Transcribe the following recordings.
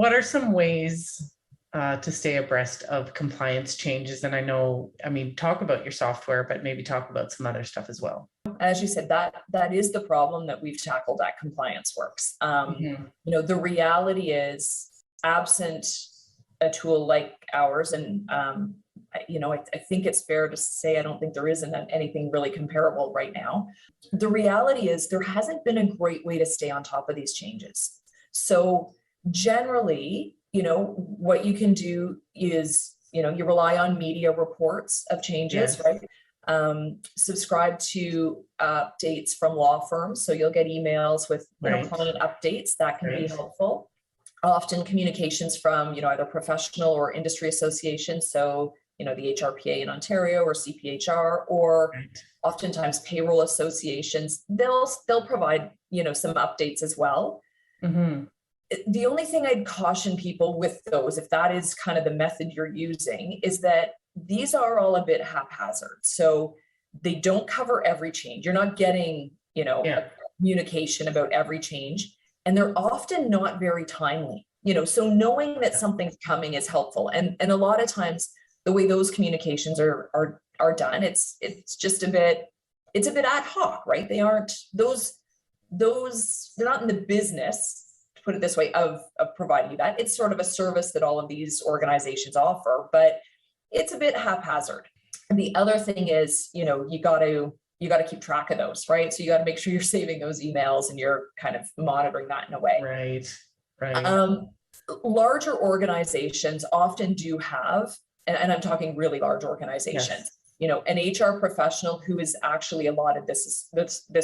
what are some ways to stay abreast of compliance changes? And talk about your software, but maybe talk about some other stuff as well. As you said, that is the problem that we've tackled at ComplianceWorks. The reality is, absent a tool like ours, and I think it's fair to say I don't think there isn't anything really comparable right now. The reality is there hasn't been a great way to stay on top of these changes. So generally, what you can do is, you rely on media reports of changes, Yes. right? Subscribe to updates from law firms. So you'll get emails with Right. client updates that can be Right. helpful. Often communications from, either professional or industry associations. So, the HRPA in Ontario or CPHR, or Right. oftentimes payroll associations, they'll provide, some updates as well. Mm-hmm. The only thing I'd caution people with those, if that is kind of the method you're using, is that these are all a bit haphazard. So they don't cover every change. You're not getting, a communication about every change, and they're often not very timely. So knowing that something's coming is helpful. And a lot of times the way those communications are done, it's just it's a bit ad hoc, right? They aren't those, they're not in the business, to put it this way, of providing you that. It's sort of a service that all of these organizations offer, but it's a bit haphazard. And the other thing is, you got to keep track of those, right? So you got to make sure you're saving those emails and you're kind of monitoring that in a way. Right. Larger organizations often do have, and I'm talking really large organizations, an HR professional who is actually allotted this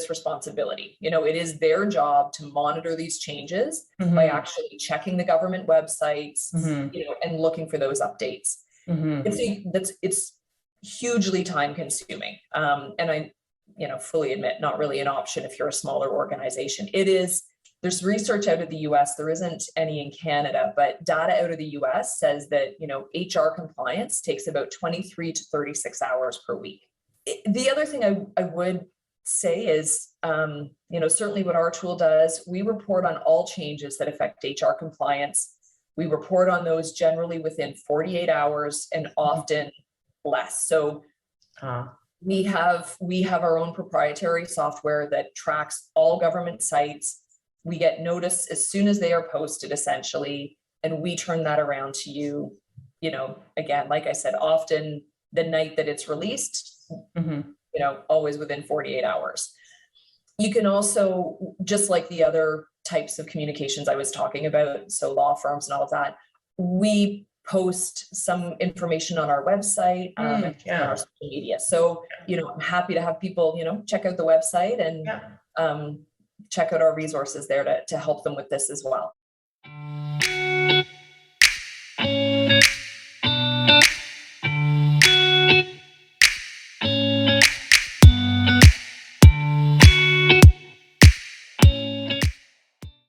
responsibility. It is their job to monitor these changes by actually checking the government websites, and looking for those updates. It's hugely time consuming. And I, fully admit, not really an option if you're a smaller organization. There's research out of the US, there isn't any in Canada, but data out of the US says that, HR compliance takes about 23 to 36 hours per week. The other thing I would say is, certainly what our tool does, we report on all changes that affect HR compliance. We report on those generally within 48 hours and often less. So we have our own proprietary software that tracks all government sites. We get notice as soon as they are posted, essentially, and we turn that around to you, again, like I said, often the night that it's released, always within 48 hours. You can also, just like the other types of communications I was talking about, so law firms and all of that, we post some information on our website and on our social media. So, I'm happy to have people, check out the website and check out our resources there to help them with this as well.